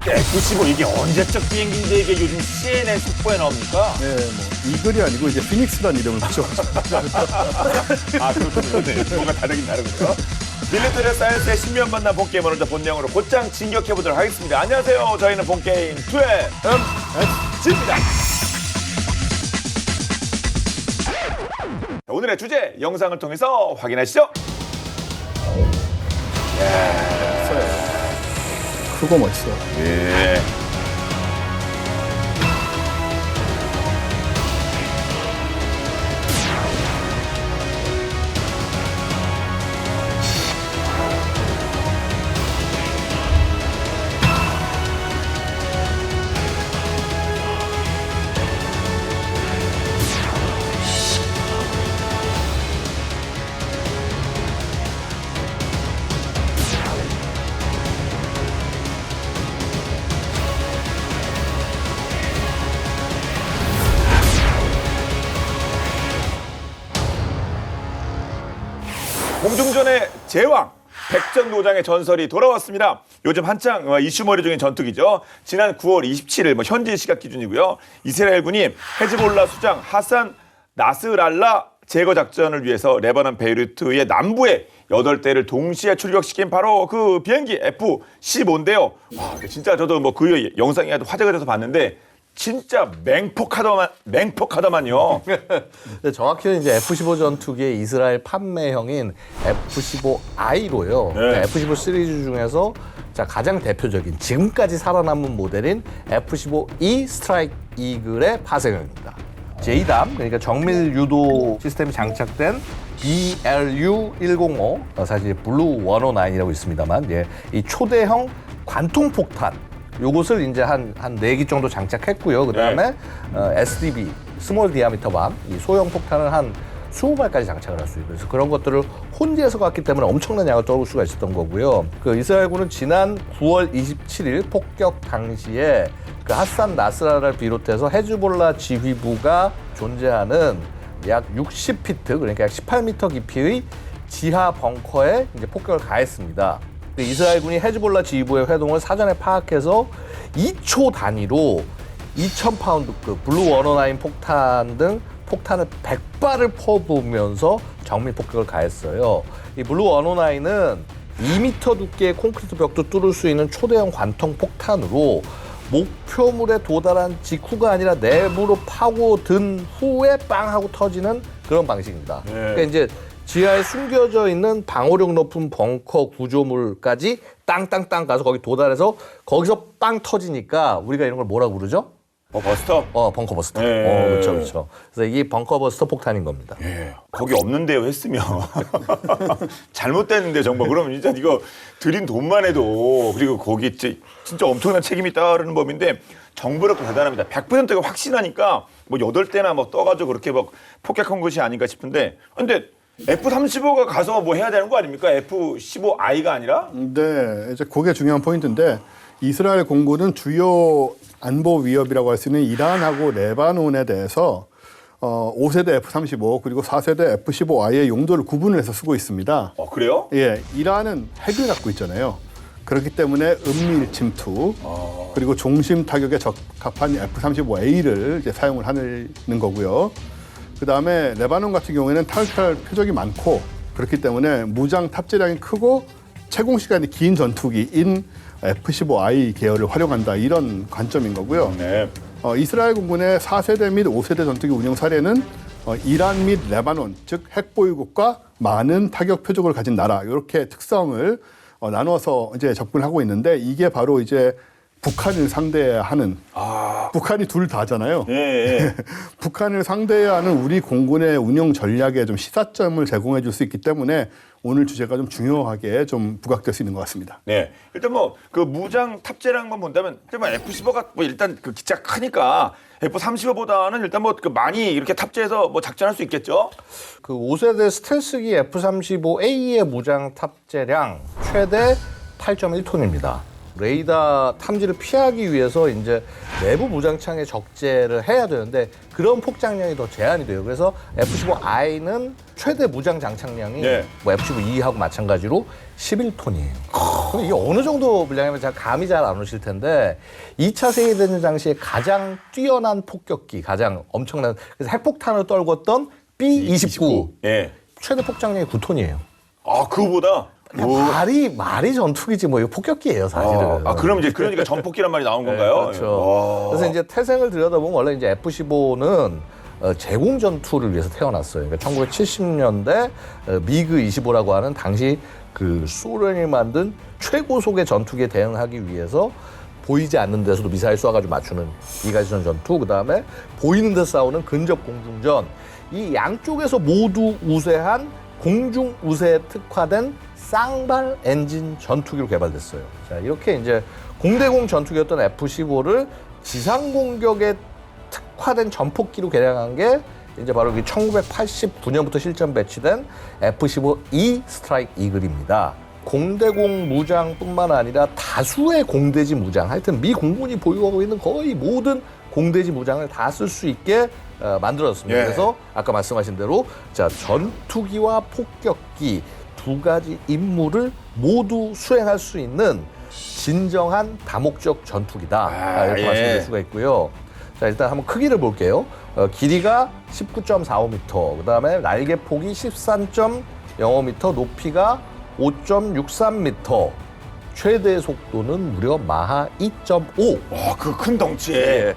F-15 이게 언제적 비행기인데 이게 요즘 CNN 속보에 나옵니까? 네, 뭐 이글이 아니고 이제 피닉스라는 이름을 붙여가지고. 아, 그렇군요. 네, 뭔가 다르긴 다르군요. 밀리터리 사이언스의 신비한 만남 본게임을 먼저 본능으로 곧장 진격해보도록 하겠습니다. 안녕하세요. 저희는 본게임 2MSG입니다. 오늘의 주제 영상을 통해서 확인하시죠. 크고 멋있어. 예. 공중전의 제왕 백전노장의 전설이 돌아왔습니다. 요즘 한창 이슈머리 중인 전투기죠. 지난 9월 27일 현지 시각 기준이고요. 이스라엘군이 헤즈볼라 수장 하산 나스랄라 제거 작전을 위해서 레바논 베이루트의 남부에 8대를 동시에 출격시킨 바로 그 비행기 F-15인데요. 와, 진짜 저도 그 영상이 아주 화제가 돼서 봤는데 진짜 맹폭하더만요. 정확히는 이제 F-15 전투기의 이스라엘 판매형인 F-15I로요. 네. F-15 시리즈 중에서 가장 대표적인 지금까지 살아남은 모델인 F-15E 스트라이크 이글의 파생형입니다. J-담, 그러니까 정밀 유도 시스템이 장착된 BLU-105, 사실 블루 109이라고 있습니다만, 이 초대형 관통폭탄, 요것을 이제 한 4기 정도 장착했고요. 그 다음에 SDB, 스몰 디아미터 밤, 이 소형 폭탄을 한 20발까지 장착을 할 수 있고, 그래서 그런 것들을 혼재해서 갔기 때문에 엄청난 양을 떨굴 수가 있었던 거고요. 그 이스라엘군은 지난 9월 27일 폭격 당시에 그 하산 나스라를 비롯해서 헤즈볼라 지휘부가 존재하는 약 60피트, 그러니까 약 18m 깊이의 지하 벙커에 이제 폭격을 가했습니다. 이스라엘군이 헤즈볼라 지휘부의 회동을 사전에 파악해서 2초 단위로 2,000파운드급 블루 109 폭탄 등 폭탄을 100발을 퍼부으면서 정밀 폭격을 가했어요. 이 블루 109는 2m 두께의 콘크리트 벽도 뚫을 수 있는 초대형 관통 폭탄으로 목표물에 도달한 직후가 아니라 내부로 파고든 후에 빵 하고 터지는 그런 방식입니다. 네. 그러니까 이제 지하에 숨겨져 있는 방호력 높은 벙커 구조물까지 땅땅땅 가서 거기 도달해서 거기서 빵 터지니까 우리가 이런 걸 뭐라고 부르죠? 버스터? 벙커 버스터. 네. 그렇죠, 그렇죠. 그래서 이게 벙커 버스터 폭탄인 겁니다. 예. 거기 없는데요 했으면 잘못됐는데 정말 그러면 진짜 이거 들인 돈만 해도 그리고 거기 진짜 엄청난 책임이 따르는 법인데 정보력도 대단합니다. 100%가 확신하니까 8대나 떠가지고 그렇게 폭격한 것이 아닌가 싶은데 근데 F-35가 가서 해야 되는 거 아닙니까? F-15I가 아니라? 네, 이제 그게 중요한 포인트인데 이스라엘 공군은 주요 안보 위협이라고 할 수 있는 이란하고 레바논에 대해서 5세대 F-35 그리고 4세대 F-15I의 용도를 구분을 해서 쓰고 있습니다. 그래요? 예, 이란은 핵을 갖고 있잖아요. 그렇기 때문에 은밀 침투 그리고 종심 타격에 적합한 F-35A를 이제 사용을 하는 거고요. 그 다음에 레바논 같은 경우에는 타격할 표적이 많고 그렇기 때문에 무장 탑재량이 크고 채공 시간이 긴 전투기인 F-15I 계열을 활용한다 이런 관점인 거고요. 네. 이스라엘 공군의 4세대 및 5세대 전투기 운용 사례는 이란 및 레바논, 즉 핵보유국과 많은 타격 표적을 가진 나라 이렇게 특성을 나눠서 이제 접근하고 있는데 이게 바로 이제 북한을 상대하는 북한이 둘 다잖아요. 예. 북한을 상대해야 하는 우리 공군의 운영 전략에 좀 시사점을 제공해 줄 수 있기 때문에 오늘 주제가 좀 중요하게 좀 부각될 수 있는 것 같습니다. 네. 일단 그 무장 탑재량만 본다면 일단 F-15가 일단 그 기체가 크니까 F-35보다는 일단 그 많이 이렇게 탑재해서 작전할 수 있겠죠? 그 5세대 스텔스기 F-35A의 무장 탑재량 최대 8.1톤입니다. 레이더 탐지를 피하기 위해서 이제 내부 무장창에 적재를 해야 되는데 그런 폭장량이 더 제한이 돼요. 그래서 F-15I는 최대 무장 장착량이 네. 뭐 F-15E하고 마찬가지로 11톤이에요. 그럼 이게 어느 정도 분량이면 잘 감이 잘 안 오실 텐데 2차 세계대전 당시에 가장 뛰어난 폭격기, 가장 엄청난 그래서 핵폭탄을 떨궜던 B-29 예. 최대 폭장량이 9톤이에요. 아, 그거보다. 말이 전투기지 뭐 이거 폭격기예요 사실은. 그럼 이제 그러니까 전폭기란 말이 나온 건가요? 그렇죠. 그래서 이제 태생을 들여다보면 원래 이제 F-15는 제공 전투를 위해서 태어났어요. 그러니까 1970년대 미그 25라고 하는 당시 그 소련이 만든 최고속의 전투기에 대응하기 위해서 보이지 않는 데서도 미사일 쏴가지고 맞추는 이가지전 전투, 그 다음에 보이는 데 싸우는 근접 공중전, 이 양쪽에서 모두 우세한 공중 우세에 특화된 쌍발 엔진 전투기로 개발됐어요. 자, 이렇게 이제 공대공 전투기였던 F-15를 지상 공격에 특화된 전폭기로 개량한 게 이제 바로 1989년부터 실전 배치된 F-15E 스트라이크 이글입니다. 공대공 무장뿐만 아니라 다수의 공대지 무장, 하여튼 미 공군이 보유하고 있는 거의 모든 공대지 무장을 다 쓸 수 있게 만들어졌습니다. 예. 그래서 아까 말씀하신 대로 자 전투기와 폭격기 두 가지 임무를 모두 수행할 수 있는 진정한 다목적 전투기다. 이렇게 예. 말씀드릴 수가 있고요. 자, 일단 한번 크기를 볼게요. 길이가 19.45m, 그 다음에 날개 폭이 13.05m, 높이가 5.63m, 최대 속도는 무려 마하 2.5. 와, 그 큰 덩치에.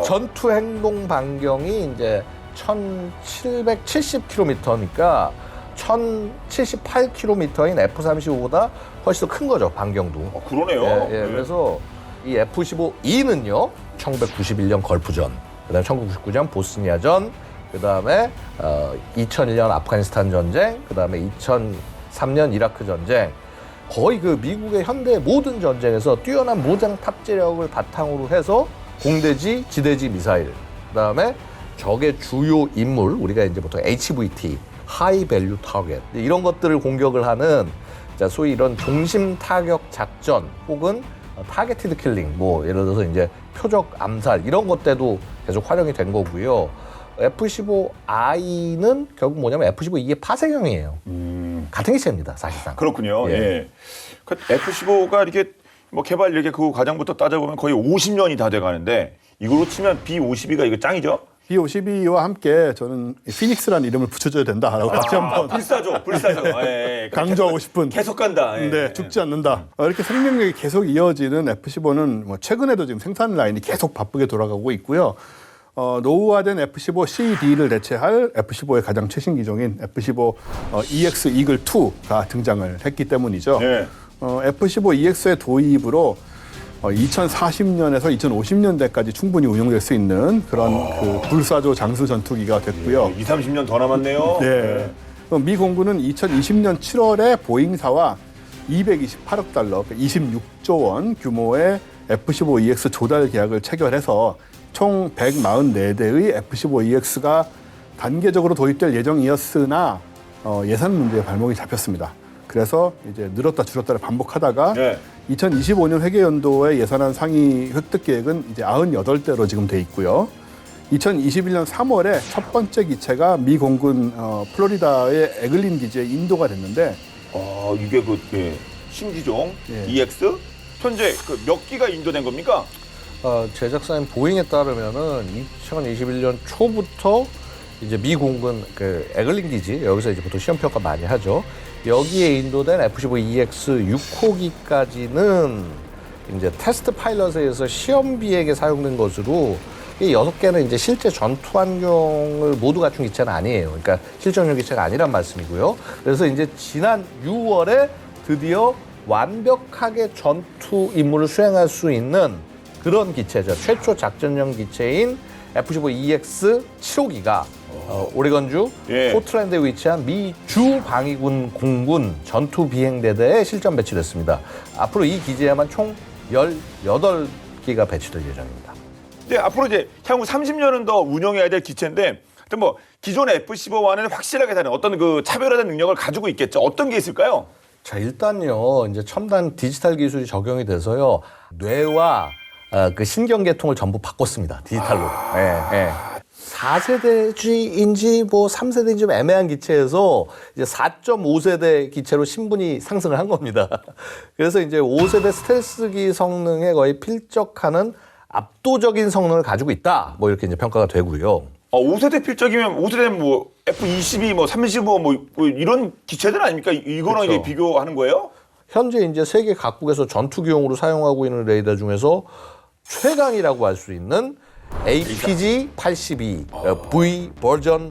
전투 행동 반경이 이제 1770km니까 1078km인 F-35보다 훨씬 더 큰 거죠, 반경도. 그러네요. 그래서 이 F-15E는요, 1991년 걸프전, 그다음에 1999년 보스니아전, 그다음에 2001년 아프가니스탄 전쟁, 그다음에 2003년 이라크 전쟁, 거의 그 미국의 현대 모든 전쟁에서 뛰어난 무장 탑재력을 바탕으로 해서 공대지, 지대지 미사일, 그다음에 적의 주요 인물, 우리가 이제 보통 HVT, 하이 밸류 타겟, 이런 것들을 공격을 하는 자, 소위 이런 중심 타격 작전 혹은 타겟티드 킬링, 뭐 예를 들어서 이제 표적 암살 이런 것 때도 계속 활용이 된 거고요. F-15I는 결국 뭐냐면 F-15E의 파생형이에요. 같은 기체입니다, 사실상. 그렇군요. 예. 예. 그 F-15가 이렇게 뭐 개발 이렇게 그 과정부터 따져보면 거의 50년이 다 돼가는데 이걸로 치면 B-52가 이거 짱이죠? B-52와 함께 저는 피닉스라는 이름을 붙여줘야 된다라고 다시 한번 불사조. 예. 강조하고 싶은. 계속 간다. 예. 네, 죽지 않는다. 이렇게 생명력이 계속 이어지는 F-15는 뭐 최근에도 지금 생산 라인이 계속 바쁘게 돌아가고 있고요. 노후화된 F-15CD를 대체할 F-15의 가장 최신 기종인 F-15 EX 이글 2가 등장을 했기 때문이죠. 네. F-15 EX의 도입으로 2040년에서 2050년대까지 충분히 운용될 수 있는 그런 그 불사조 장수 전투기가 됐고요. 2, 30년 더 남았네요. 네. 미 공군은 2020년 7월에 보잉사와 228억 달러, 26조 원 규모의 F-15EX 조달 계약을 체결해서 총 144대의 F-15EX가 단계적으로 도입될 예정이었으나 예산 문제에 발목이 잡혔습니다. 그래서 이제 늘었다 줄었다를 반복하다가 네. 2025년 회계연도에 예산안 상위 획득 계획은 이제 98대로 지금 돼 있고요. 2021년 3월에 첫 번째 기체가 미 공군 플로리다의 에글린 기지에 인도가 됐는데 이게 그 신기종 예. EX 현재 그 몇 기가 인도된 겁니까? 제작사인 보잉에 따르면은 2021년 초부터 이제 미 공군 그 에글린 기지, 여기서 이제 보통 시험 평가 많이 하죠. 여기에 인도된 F-15EX 6호기까지는 이제 테스트 파일럿에서 시험 비행에 사용된 것으로 이 6개는 이제 실제 전투 환경을 모두 갖춘 기체는 아니에요. 그러니까 실전용 기체가 아니란 말씀이고요. 그래서 이제 지난 6월에 드디어 완벽하게 전투 임무를 수행할 수 있는 그런 기체죠. 최초 작전용 기체인 F-15EX 7호기가 오레건주 예. 포틀랜드에 위치한 미 주 방위군 공군 전투 비행대대에 실전 배치됐습니다. 앞으로 이 기지에만 총 18기가 배치될 예정입니다. 근데 앞으로 이제 향후 30년은 더 운영해야 될 기체인데 하여튼 뭐 기존의 F-15와는 확실하게 다른 어떤 그 차별화된 능력을 가지고 있겠죠. 어떤 게 있을까요? 자, 일단요, 이제 첨단 디지털 기술이 적용이 돼서요, 뇌와 그 신경계통을 전부 바꿨습니다. 디지털로. 예, 예. 4세대인지 뭐 3세대인지 좀 애매한 기체에서 이제 4.5세대 기체로 신분이 상승을 한 겁니다. 그래서 이제 5세대 스텔스기 성능에 거의 필적하는 압도적인 성능을 가지고 있다. 뭐 이렇게 이제 평가가 되고요. 5세대 필적이면 5세대 뭐 F-22, 뭐 35, 뭐 이런 기체들 아닙니까? 이거랑 그렇죠. 이제 비교하는 거예요? 현재 이제 세계 각국에서 전투기용으로 사용하고 있는 레이더 중에서 최강이라고 할 수 있는 APG-82 V 버전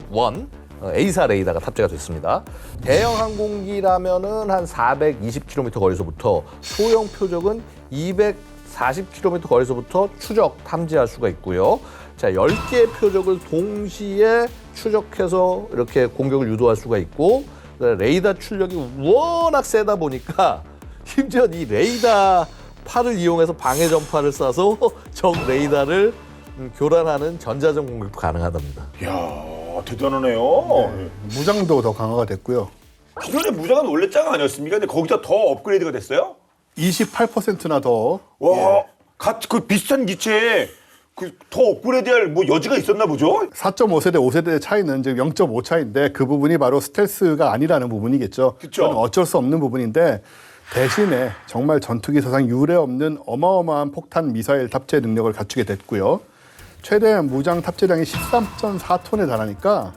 1 A사 레이더가 탑재가 됐습니다. 대형 항공기라면은 한 420km 거리에서부터 소형 표적은 240km 거리에서부터 추적 탐지할 수가 있고요. 자, 10개의 표적을 동시에 추적해서 이렇게 공격을 유도할 수가 있고, 레이더 출력이 워낙 세다 보니까 심지어 이 레이더 팔을 이용해서 방해 전파를 쏴서 적 레이더를 교란하는 전자전 공격도 가능하답니다. 이야, 대단하네요. 무장도 더 강화가 됐고요. 기존의 무장은 원래 짱 아니었습니까? 근데 거기서 더 업그레이드가 됐어요? 28%나 더. 와, 그 비슷한 기체에 더 업그레이드할 뭐 여지가 있었나 보죠? 4.5세대, 5세대의 차이는 지금 0.5 차이인데 그 부분이 바로 스텔스가 아니라는 부분이겠죠. 그쵸. 그건 어쩔 수 없는 부분인데 대신에 정말 전투기 사상 유례 없는 어마어마한 폭탄 미사일 탑재 능력을 갖추게 됐고요. 최대 무장 탑재량이 13.4톤에 달하니까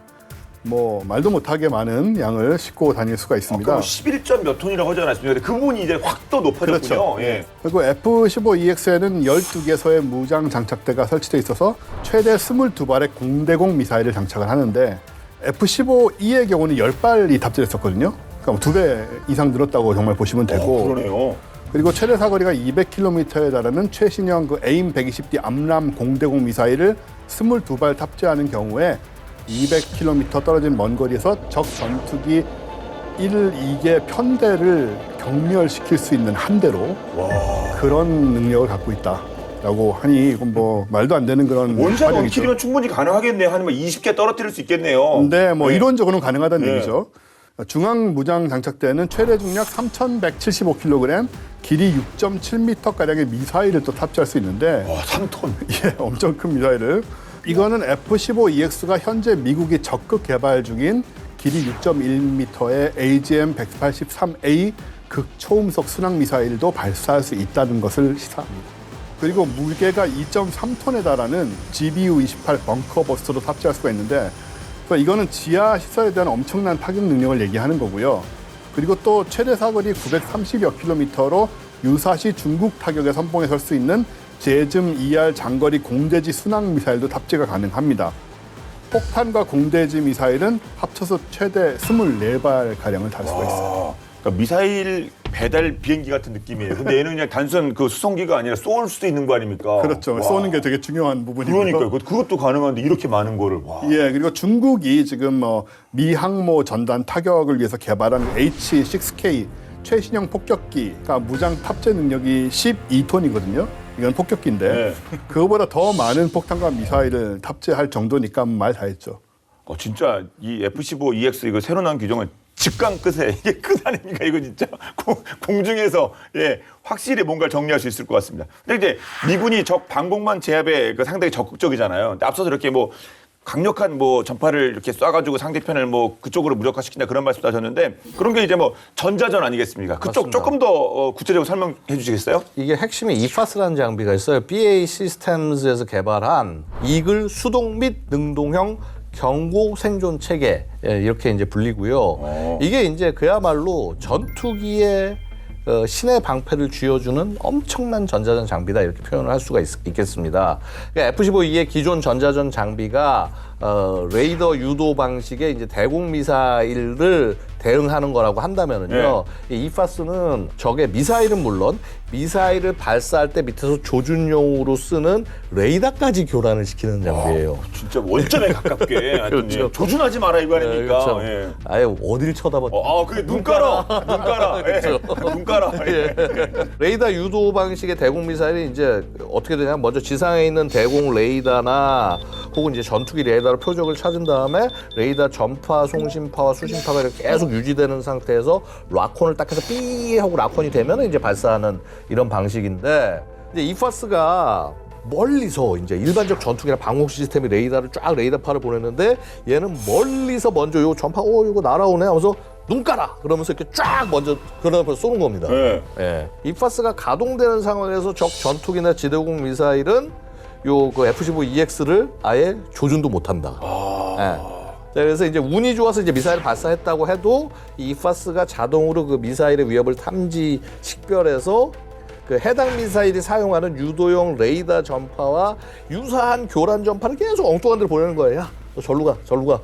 뭐 말도 못하게 많은 양을 싣고 다닐 수가 있습니다. 그럼 11점 몇 톤이라고 하지 않았습니까? 근데 그 부분이 이제 확 또 높아졌군요. 그렇죠. 예. 그리고 F-15EX에는 12개소의 무장 장착대가 설치되어 있어서 최대 22발의 공대공 미사일을 장착을 하는데 F-15E의 경우는 10발이 탑재됐었거든요. 그러니까 2배 이상 늘었다고 정말 보시면 되고 그러네요. 그리고 최대 사거리가 200km에 달하는 최신형 그 AIM 120D 암람 공대공 미사일을 22발 탑재하는 경우에 200km 떨어진 먼 거리에서 적 전투기 1, 2개 편대를 경멸시킬 수 있는 한 대로 그런 능력을 갖고 있다라고 하니 이건 뭐 말도 안 되는 그런 원샷 화력이죠. 원킬이면 충분히 가능하겠네요. 한 20개 떨어뜨릴 수 있겠네요. 근데 뭐 네. 이론적으로는 가능하다는 네. 얘기죠. 중앙 무장 장착대는 최대 중력 3,175kg, 길이 6.7m가량의 미사일을 또 탑재할 수 있는데 와, 3톤. 예, 엄청 큰 미사일을. 이거는 F-15EX가 현재 미국이 적극 개발 중인 길이 6.1m의 AGM-183A 극초음속 순항 미사일도 발사할 수 있다는 것을 시사합니다. 그리고 무게가 2.3톤에 달하는 GBU-28 벙커 버스터도 탑재할 수가 있는데 이거는 지하 시설에 대한 엄청난 타격 능력을 얘기하는 거고요. 그리고 또 최대 사거리 930여 킬로미터로 유사시 중국 타격에 선봉에 설 수 있는 제즘 ER 장거리 공대지 순항 미사일도 탑재가 가능합니다. 폭탄과 공대지 미사일은 합쳐서 최대 24발 가량을 달 수가 있어요. 그러니까 미사일 배달 비행기 같은 느낌이에요. 근데 얘는 그냥 단순 그 수송기가 아니라 쏠 수도 있는 거 아닙니까? 그렇죠. 와. 쏘는 게 되게 중요한 부분이고요. 그러니까요. 그것도 가능한데 이렇게 많은 거를. 와. 예, 그리고 중국이 지금 미 항모 전단 타격을 위해서 개발한 H-6K 최신형 폭격기가 무장 탑재 능력이 12톤이거든요. 이건 폭격기인데 네. 그거보다 더 많은 폭탄과 미사일을 탑재할 정도니까 말 다 했죠. 진짜 이 F-15EX 이거 새로 나온 규정은 직강 끝에 이게 끝 아닙니까? 이거 진짜 공중에서 확실히 뭔가를 정리할 수 있을 것 같습니다. 근데 이제 미군이 적 방공망 제압에 상당히 적극적이잖아요. 근데 앞서서 이렇게 뭐 강력한 뭐 전파를 이렇게 쏴가지고 상대편을 뭐 그쪽으로 무력화시킨다 그런 말씀도 하셨는데 그런 게 이제 뭐 전자전 아니겠습니까? 그쪽 맞습니다. 조금 더 구체적으로 설명해 주시겠어요? 이게 핵심이 EFAS라는 장비가 있어요. BAE 시스템즈에서 개발한 이글 수동 및 능동형 경고 생존 체계 이렇게 이제 불리고요. 이게 이제 그야말로 전투기의 신의 방패를 쥐어주는 엄청난 전자전 장비다 이렇게 표현을 할 수가 있겠습니다. 그러니까 F-15E의 기존 전자전 장비가 레이더 유도 방식의 이제 대공 미사일을 대응하는 거라고 한다면은요, 이 EFAS는 적의 미사일은 물론 미사일을 발사할 때 밑에서 조준용으로 쓰는 레이더까지 교란을 시키는 장비예요. 진짜 원점에 가깝게 하여튼, 그렇죠. 예. 조준하지 마라 이거 아닙니까? 그렇죠. 예. 아예 어딜 쳐다봐. 그게 눈 깔아. 눈 깔아. 그렇죠. 눈 깔아. 예. 레이더 유도 방식의 대공 미사일이 이제 어떻게 되냐면 먼저 지상에 있는 대공 레이더나 혹은 이제 전투기 레이더로 표적을 찾은 다음에 레이더 전파, 송신파와 수신파가 이렇게 계속 계속 유지되는 상태에서 락콘을 딱 해서 삐 하고 락콘이 되면 이제 발사하는 이런 방식인데 이제 이 파스가 멀리서 이제 일반적 전투기나 방공 시스템이 레이더를 쫙 레이더파를 보냈는데 얘는 멀리서 먼저 요 전파 이거 날아오네 하면서 눈 까라 그러면서 이렇게 쫙 먼저 그러면서 쏘는 겁니다. 네. 예. 이 파스가 가동되는 상황에서 적 전투기나 지대공 미사일은 요 그 F-15EX를 아예 조준도 못한다. 예. 자, 그래서 이제 운이 좋아서 이제 미사일을 발사했다고 해도 이 파스가 자동으로 그 미사일의 위협을 탐지 식별해서 그 해당 미사일이 사용하는 유도용 레이더 전파와 유사한 교란 전파를 계속 엉뚱한 데로 보내는 거예요. 야, 너 절로 가, 절로 가.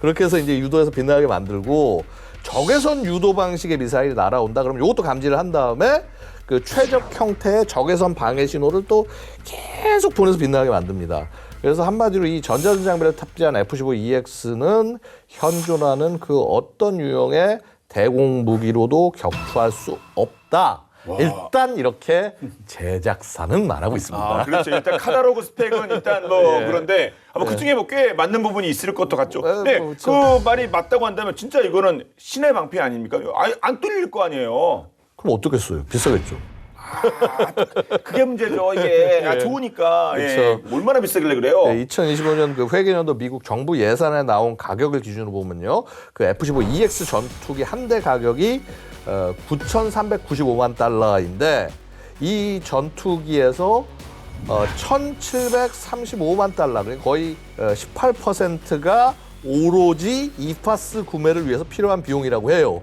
그렇게 해서 이제 유도해서 빛나게 만들고 적외선 유도 방식의 미사일이 날아온다. 그러면 이것도 감지를 한 다음에 그 최적 형태의 적외선 방해 신호를 또 계속 보내서 빛나게 만듭니다. 그래서 한마디로 이 전자전 장비를 탑재한 F-15EX는 현존하는 그 어떤 유형의 대공 무기로도 격투할 수 없다. 와. 일단 이렇게 제작사는 말하고 있습니다. 아, 그렇죠. 일단 카다로그 스펙은 일단 뭐 그런데 아마 그 중에 뭐 꽤 맞는 부분이 있을 것도 같죠. 네, 그렇죠. 그 말이 맞다고 한다면 진짜 이거는 신의 방패 아닙니까? 아예 안 뚫릴 거 아니에요. 그럼 어떻겠어요? 비싸겠죠. 그게 문제죠. 이게 좋으니까 그렇죠. 얼마나 비싸길래 그래요? 네, 2025년 그 회계년도 미국 정부 예산에 나온 가격을 기준으로 보면요, 그 F-15EX 전투기 한 대 가격이 9,395만 달러인데 이 전투기에서 1,735만 달러, 그러니까 거의 18%가 오로지 이 파스 구매를 위해서 필요한 비용이라고 해요.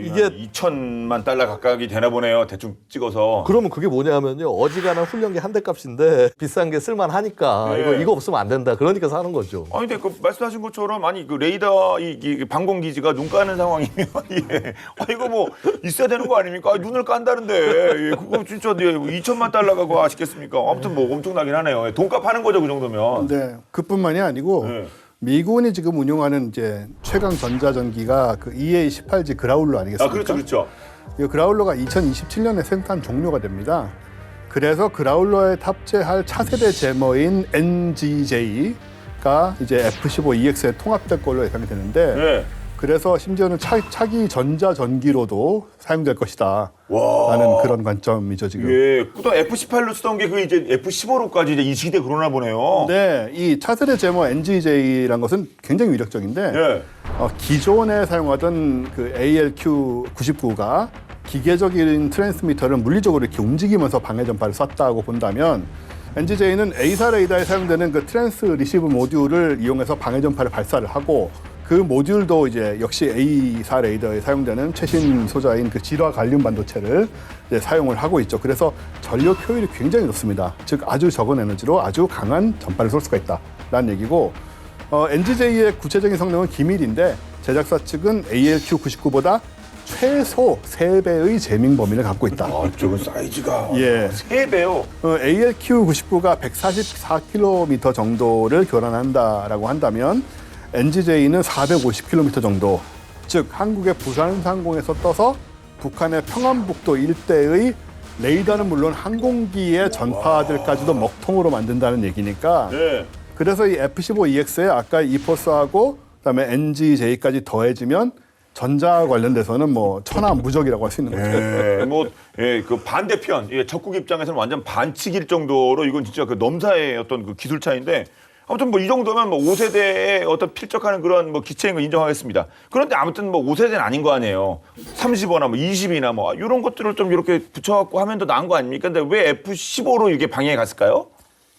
이게 2천만 달러 가까이 되나 보네요. 대충 찍어서. 그러면 그게 뭐냐면요, 어지간한 훈련기 한 대 값인데 비싼 게 쓸만하니까 네. 이거 없으면 안 된다. 그러니까 사는 거죠. 아니 근데 그 말씀하신 것처럼 아니 그 레이더 이 방공 기지가 눈 까는 상황이면 예. 이거 뭐 있어야 되는 거 아닙니까? 눈을 깐다는데 예. 그거 진짜 2천만 달러가 그거 아시겠습니까? 아무튼 뭐 엄청나긴 하네요. 돈값 하는 거죠 그 정도면. 네, 그뿐만이 아니고 네. 미군이 지금 운용하는 이제 최강 전자전기가 그 EA-18G 그라울러 아니겠습니까? 아 그렇죠 그렇죠. 이 그라울러가 2027년에 생산 종료가 됩니다. 그래서 그라울러에 탑재할 차세대 제머인 NGJ가 이제 F-15EX에 통합될 걸로 예상이 되는데 네. 그래서 심지어는 차기 전자전기로도 사용될 것이다 와. 라는 그런 관점이죠 지금. 예, 그동안 F-18로 쓰던 게 그 이제 F-15로까지 이제 이식돼 그러나 보네요. 네, 이 차세대 제머 NGJ라는 것은 굉장히 위력적인데 예. 기존에 사용하던 그 ALQ-99가 기계적인 트랜스미터를 물리적으로 이렇게 움직이면서 방해 전파를 쐈다고 본다면 NGJ는 A사 레이더에 사용되는 그 트랜스 리시브 모듈을 이용해서 방해 전파를 발사를 하고 그 모듈도 이제 역시 A사 레이더에 사용되는 최신 소자인 그 질화 갈륨 반도체를 이제 사용을 하고 있죠. 그래서 전력 효율이 굉장히 높습니다. 즉 아주 적은 에너지로 아주 강한 전파를 쏠 수가 있다라는 얘기고 NGJ의 구체적인 성능은 기밀인데 제작사 측은 ALQ-99보다 최소 3배의 재밍 범위를 갖고 있다. 아, 저건 사이즈가 예. 3배요. ALQ-99가 144km 정도를 교란한다라고 한다면 NGJ는 450km 정도, 즉 한국의 부산 상공에서 떠서 북한의 평안북도 일대의 레이더는 물론 항공기의 전파들까지도 먹통으로 만든다는 얘기니까 네. 그래서 이 F-15EX에 아까 이포스하고 그다음에 NGJ까지 더해지면 전자 관련돼서는 뭐 천하무적이라고 할 수 있는 거죠. 예, 뭐, 예, 그 반대편, 예, 적국 입장에서는 완전 반칙일 정도로 이건 진짜 그 넘사의 어떤 그 기술 차이인데 아무튼 뭐 이 정도면 뭐 5세대에 어떤 필적하는 그런 뭐 기체인 거 인정하겠습니다. 그런데 아무튼 뭐 5세대는 아닌 거 아니에요. 30이나 뭐 20이나 뭐 이런 것들을 좀 이렇게 붙여갖고 하면 더 나은 거 아닙니까? 근데 왜 F-15로 이게 방향이 갔을까요?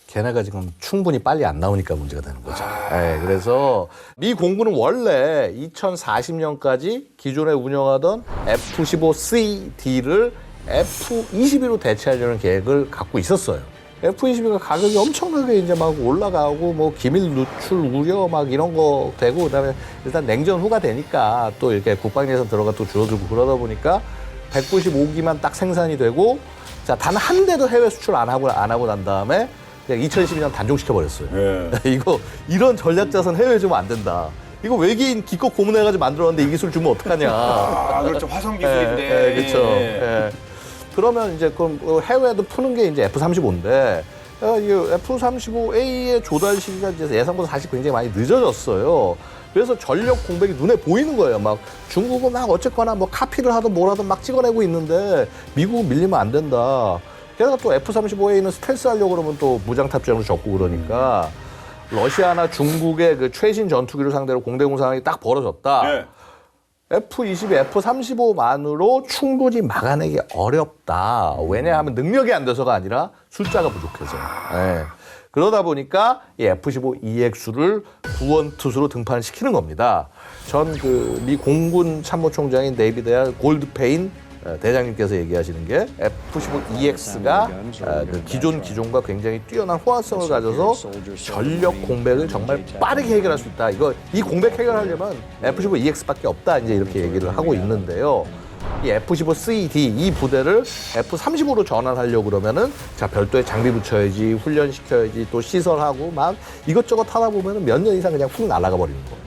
걔네가 지금 충분히 빨리 안 나오니까 문제가 되는 거죠. 네, 그래서 미 공군은 원래 2040년까지 기존에 운영하던 F-15CD를 F-22로 대체하려는 계획을 갖고 있었어요. F-22가 가격이 엄청나게 이제 막 올라가고 뭐 기밀 누출 우려 막 이런 거 되고 그다음에 일단 냉전 후가 되니까 또 이렇게 국방 예산 들어가 또 줄어들고 그러다 보니까 195기만 딱 생산이 되고 자, 단 한 대도 해외 수출 안 하고 난 다음에 그냥 2022년 단종시켜 버렸어요. 예. 이거 이런 전략 자산 해외에 주면 안 된다. 이거 외계인 기껏 고문해가지고 만들었는데 이 기술 주면 어떡하냐. 아, 그렇죠. 화성 기술인데. 그렇죠. 예. 그러면 이제 그럼 해외에도 푸는 게 이제 F-35인데 이 F-35A의 조달 시기가 이제 예상보다 사실 굉장히 많이 늦어졌어요. 그래서 전력 공백이 눈에 보이는 거예요. 막 중국은 막 어쨌거나 뭐 카피를 하든 뭘 하든 막 찍어내고 있는데 미국은 밀리면 안 된다. 게다가 또 F-35A는 스텔스 하려고 그러면 또 무장 탑재로 적고 그러니까 러시아나 중국의 그 최신 전투기를 상대로 공대공 상황이 딱 벌어졌다. 네. F-22, F-35만으로 충분히 막아내기 어렵다. 왜냐하면 능력이 안 돼서가 아니라 숫자가 부족해서. 예. 그러다 보니까 이 F-15EX를 구원투수로 등판시키는 겁니다. 전 그 미 공군 참모총장인 데이비드 골드페인 대장님께서 얘기하시는 게 F-15EX가 그 기존과 굉장히 뛰어난 호환성을 가져서 전력 공백을 정말 빠르게 해결할 수 있다. 이 공백 해결하려면 F-15EX밖에 없다. 이제 이렇게 얘기를 하고 있는데요. 이 F-15CD 이 부대를 F-35로 전환하려고 그러면은 자 별도의 장비 붙여야지, 훈련시켜야지, 또 시설하고 막 이것저것 하다 보면은 몇 년 이상 그냥 훅 날아가 버리는 겁니다.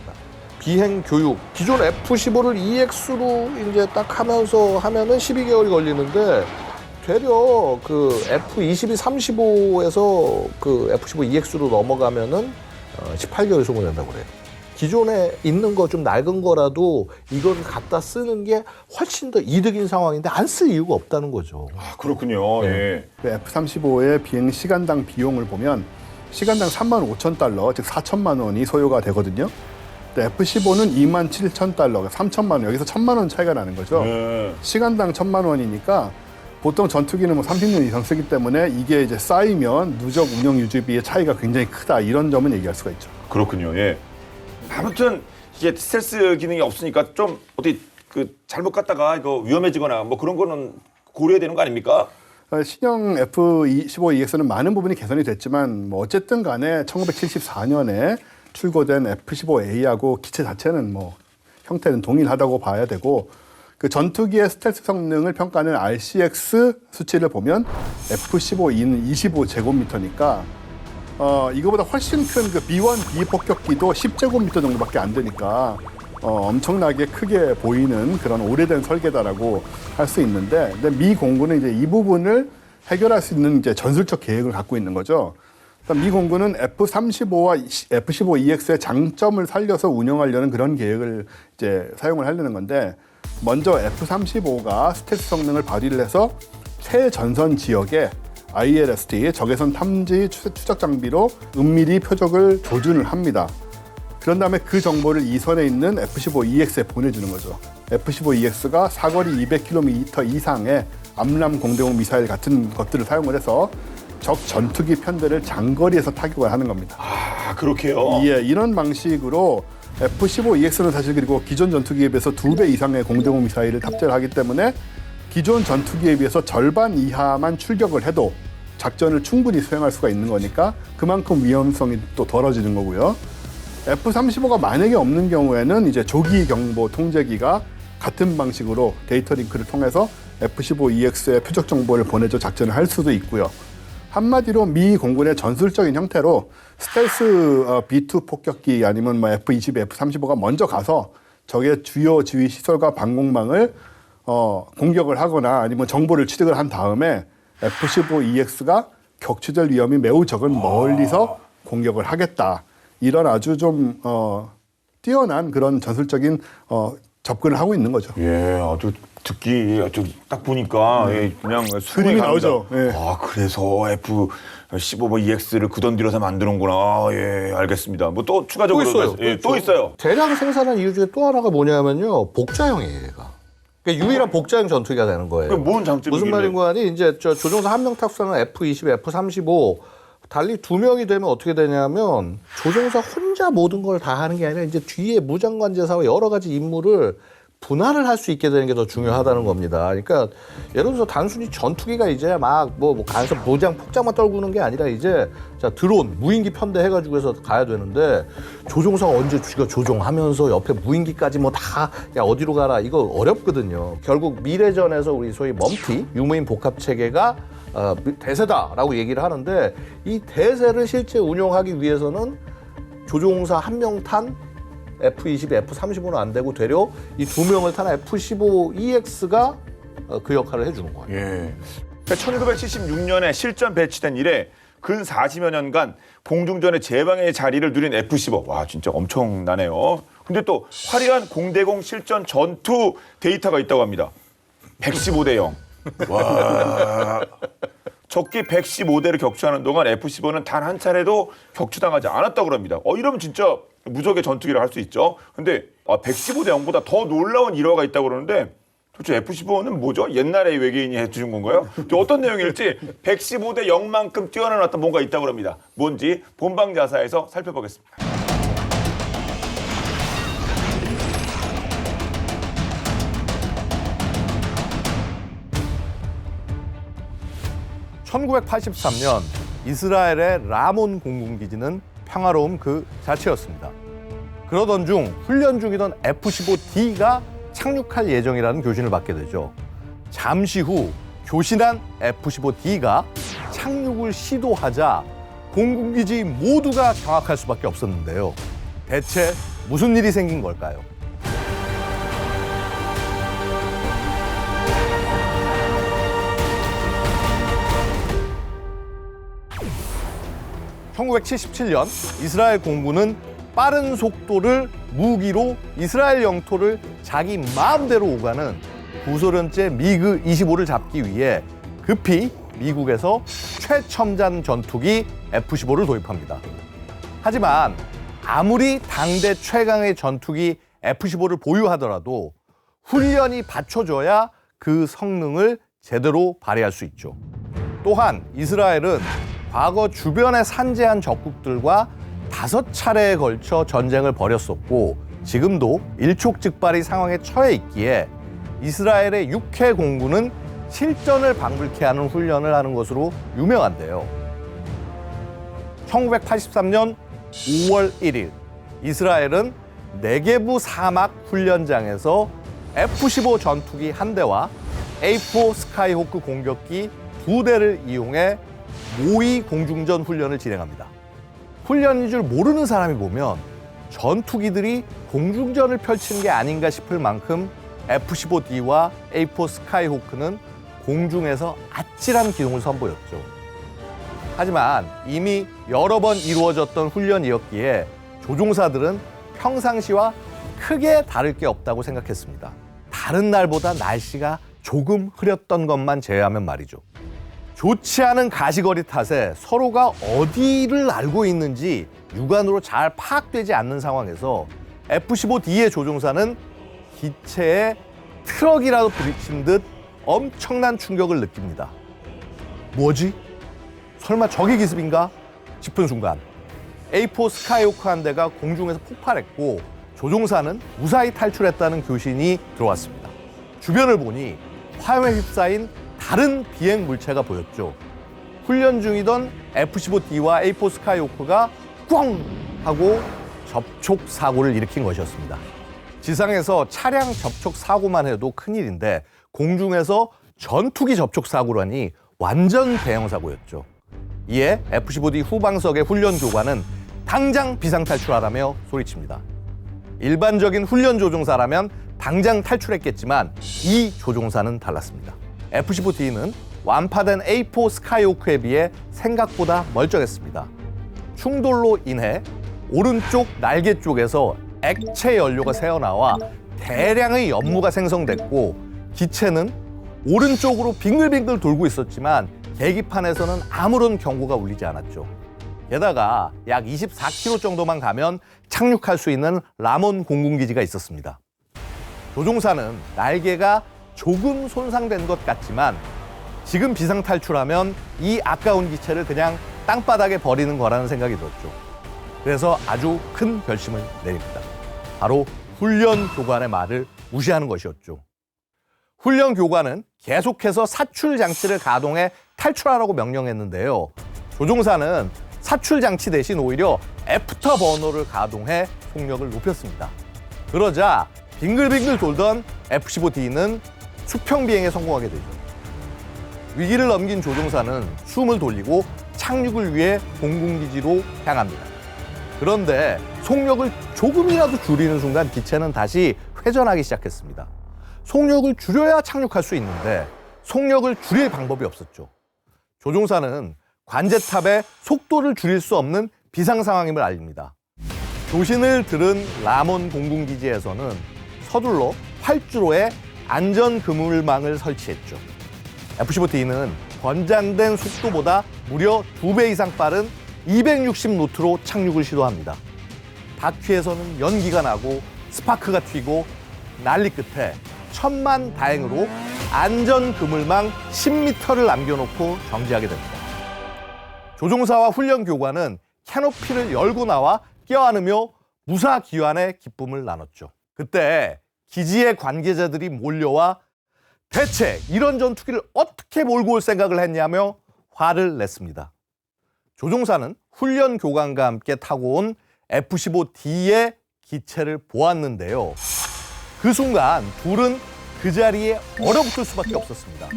비행 교육 기존 F-15를 EX로 이제 딱 하면은 12개월이 걸리는데 되려 그 F-22, 35에서 그 F-15EX로 넘어가면은 18개월 소모된다고 그래요. 기존에 있는 거 좀 낡은 거라도 이걸 갖다 쓰는 게 훨씬 더 이득인 상황인데 안 쓸 이유가 없다는 거죠. 아, 그렇군요. 예. 그 F-35의 비행 시간당 비용을 보면 시간당 35,000달러, 즉 4천만 원이 소요가 되거든요. F-15는 27,000달러, 3천만 원, 여기서 1,000만 원 차이가 나는 거죠. 시간당 1,000만 원이니까 보통 전투기는 뭐 30년 이상 쓰기 때문에 이게 이제 쌓이면 누적 운영 유지비의 차이가 굉장히 크다. 이런 점은 얘기할 수가 있죠. 그렇군요. 예. 아무튼 이게 스텔스 기능이 없으니까 좀 어디 그 잘못 갔다가 이거 위험해지거나 뭐 그런 거는 고려해야 되는 거 아닙니까? 신형 F-15EX는 많은 부분이 개선이 됐지만 뭐 어쨌든 간에 1974년에 출고된 F-15A하고 기체 자체는 뭐 형태는 동일하다고 봐야 되고 그 전투기의 스텔스 성능을 평가하는 RCX 수치를 보면 F-15E는 25제곱미터니까 이거보다 훨씬 큰 그 B-1B 폭격기도 10제곱미터 정도밖에 안 되니까 엄청나게 크게 보이는 그런 오래된 설계다라고 할 수 있는데, 근데 미 공군은 이제 이 부분을 해결할 수 있는 이제 전술적 계획을 갖고 있는 거죠. 미 공군은 F-35와 F-15EX의 장점을 살려서 운영하려는 그런 계획을 이제 사용을 하려는 건데, 먼저 F-35가 스텔스 성능을 발휘를 해서 새 전선 지역에 ILST 적외선 탐지 추적 장비로 은밀히 표적을 조준을 합니다. 그런 다음에 그 정보를 이선에 있는 F-15EX에 보내주는 거죠. F-15EX가 사거리 200km 이상의 암람 공대공 미사일 같은 것들을 사용을 해서 적 전투기 편대를 장거리에서 타격을 하는 겁니다. 아, 그렇게요? 예, 이런 방식으로 F-15EX는 사실 그리고 기존 전투기에 비해서 2배 이상의 공대공 미사일을 탑재를 하기 때문에 기존 전투기에 비해서 절반 이하만 출격을 해도 작전을 충분히 수행할 수가 있는 거니까 그만큼 위험성이 또 덜어지는 거고요. F-35가 만약에 없는 경우에는 이제 조기 경보 통제기가 같은 방식으로 데이터 링크를 통해서 F-15EX의 표적 정보를 보내줘 작전을 할 수도 있고요. 한마디로 미 공군의 전술적인 형태로 스텔스 B-2 폭격기 아니면 뭐 F-22, F-35가 먼저 가서 적의 주요 지휘 시설과 방공망을 공격을 하거나 아니면 정보를 취득을 한 다음에 F-15EX가 격추될 위험이 매우 적은 멀리서 공격을 하겠다. 이런 아주 좀 뛰어난 그런 전술적인 접근을 하고 있는 거죠. 예, 아주 듣기 아주 딱 보니까 예, 그냥 그림이 나오죠. 예. 아, 그래서 F-15EX를 그 돈 들여서 만드는구나. 예, 알겠습니다. 뭐 또 추가적으로 또 있어요. 예, 또 있어요. 대량 생산한 이유 중에 또 하나가 뭐냐면요, 복자형이에요, 얘가. 그러니까 유일한 복자형 전투기가 되는 거예요. 그게 뭔 장점이길래? 무슨 말인고 하니 이제 저 조종사 한 명 탑승하는 F-22, F-35 달리 2명이 되면 어떻게 되냐면 조종사 혼자 모든 걸 다 하는 게 아니라 이제 뒤에 무장관제사와 여러 가지 임무를 분할을 할 수 있게 되는 게 더 중요하다는 겁니다. 그러니까 예를 들어서 단순히 전투기가 이제 막 뭐 간섭 무장 폭장만 떨구는 게 아니라 이제 자 드론 무인기 편대 해가지고 해서 가야 되는데 조종사가 언제 지가 조종하면서 옆에 무인기까지 뭐 다 야 어디로 가라 이거 어렵거든요. 결국 미래전에서 우리 소위 멈티 유무인 복합 체계가 대세다라고 얘기를 하는데 이 대세를 실제 운용하기 위해서는 조종사 한 명 탄 F-22, F-35는 안 되고 되려 이 2명을 탄 F-15EX가 그 역할을 해주는 거예요. 예. 1976년에 실전 배치된 이래 근 40여 년간 공중전의 제방의 자리를 누린 F-15. 와, 진짜 엄청나네요. 근데 또 화려한 공대공 실전 전투 데이터가 있다고 합니다. 115대 0. 와. 적기 115대를 격추하는 동안 F-15는 단 한 차례도 격추당하지 않았다고 합니다. 이러면 진짜 무적의 전투기를 할 수 있죠. 근데 115대 0보다 더 놀라운 일화가 있다고 그러는데 도대체 F-15는 뭐죠? 옛날에 외계인이 해주신 건가요? 어떤 내용일지 115대 0만큼 뛰어난 어떤 뭔가 있다고 합니다. 뭔지 본방자사에서 살펴보겠습니다. (1983년) 이스라엘의 라몬 공군기지는 평화로움 그 자체였습니다. 그러던 중 훈련 중이던 F-15D가 착륙할 예정이라는 교신을 받게 되죠. 잠시 후 교신한 F-15D가 착륙을 시도하자 공군기지 모두가 경악할 수밖에 없었는데요. 대체 무슨 일이 생긴 걸까요? (1977년) 이스라엘 공군은 빠른 속도를 무기로 이스라엘 영토를 자기 마음대로 오가는 구소련제 미그 25를 잡기 위해 급히 미국에서 최첨단 전투기 F-15를 도입합니다. 하지만 아무리 당대 최강의 전투기 F-15를 보유하더라도 훈련이 받쳐줘야 그 성능을 제대로 발휘할 수 있죠. 또한 이스라엘은 과거 주변에 산재한 적국들과 5차례에 걸쳐 전쟁을 벌였었고 지금도 일촉즉발의 상황에 처해 있기에 이스라엘의 육해 공군은 실전을 방불케 하는 훈련을 하는 것으로 유명한데요. 1983년 5월 1일 이스라엘은 네게부 사막 훈련장에서 F-15 전투기 한 대와 A4 스카이호크 공격기 2대를 이용해 모의 공중전 훈련을 진행합니다. 훈련인 줄 모르는 사람이 보면 전투기들이 공중전을 펼치는 게 아닌가 싶을 만큼 F-15D와 A4 스카이호크는 공중에서 아찔한 기동을 선보였죠. 하지만 이미 여러 번 이루어졌던 훈련이었기에 조종사들은 평상시와 크게 다를 게 없다고 생각했습니다. 다른 날보다 날씨가 조금 흐렸던 것만 제외하면 말이죠. 좋지 않은 가시거리 탓에 서로가 어디를 알고 있는지 육안으로 잘 파악되지 않는 상황에서 F-15D의 조종사는 기체에 트럭이라도 부딪힌 듯 엄청난 충격을 느낍니다. 뭐지? 설마 적의 기습인가? 싶은 순간 A4 스카이호크 한 대가 공중에서 폭발했고 조종사는 무사히 탈출했다는 교신이 들어왔습니다. 주변을 보니 화염에 휩싸인 다른 비행 물체가 보였죠. 훈련 중이던 F-15D와 A4 스카이호크가 꽝! 하고 접촉 사고를 일으킨 것이었습니다. 지상에서 차량 접촉 사고만 해도 큰일인데 공중에서 전투기 접촉 사고라니 완전 대형 사고였죠. 이에 F-15D 후방석의 훈련 교관은 당장 비상탈출하라며 소리칩니다. 일반적인 훈련 조종사라면 당장 탈출했겠지만 이 조종사는 달랐습니다. F-15D는 완파된 A4 스카이호크에 비해 생각보다 멀쩡했습니다. 충돌로 인해 오른쪽 날개 쪽에서 액체 연료가 새어나와 대량의 연무가 생성됐고 기체는 오른쪽으로 빙글빙글 돌고 있었지만 계기판에서는 아무런 경고가 울리지 않았죠. 게다가 약 24km 정도만 가면 착륙할 수 있는 라몬 공군기지가 있었습니다. 조종사는 날개가 조금 손상된 것 같지만 지금 비상탈출하면 이 아까운 기체를 그냥 땅바닥에 버리는 거라는 생각이 들었죠. 그래서 아주 큰 결심을 내립니다. 바로 훈련 교관의 말을 무시하는 것이었죠. 훈련 교관은 계속해서 사출 장치를 가동해 탈출하라고 명령했는데요. 조종사는 사출 장치 대신 오히려 애프터 버너를 가동해 속력을 높였습니다. 그러자 빙글빙글 돌던 F-15D는 수평 비행에 성공하게 되죠. 위기를 넘긴 조종사는 숨을 돌리고 착륙을 위해 공군기지로 향합니다. 그런데 속력을 조금이라도 줄이는 순간 기체는 다시 회전하기 시작했습니다. 속력을 줄여야 착륙할 수 있는데 속력을 줄일 방법이 없었죠. 조종사는 관제탑의 속도를 줄일 수 없는 비상 상황임을 알립니다. 교신을 들은 라몬 공군기지에서는 서둘러 8주로의 안전 그물망을 설치했죠. F-15D는 권장된 속도보다 무려 2배 이상 빠른 260노트로 착륙을 시도합니다. 바퀴에서는 연기가 나고 스파크가 튀고 난리 끝에 천만다행으로 안전 그물망 10m를 남겨놓고 정지하게 됩니다. 조종사와 훈련 교관은 캐노피를 열고 나와 껴안으며 무사귀환의 기쁨을 나눴죠. 그때 기지의 관계자들이 몰려와 대체 이런 전투기를 어떻게 몰고 올 생각을 했냐며 화를 냈습니다. 조종사는 훈련 교관과 함께 타고 온 F-15D의 기체를 보았는데요. 그 순간 둘은 그 자리에 얼어붙을 수밖에 없었습니다.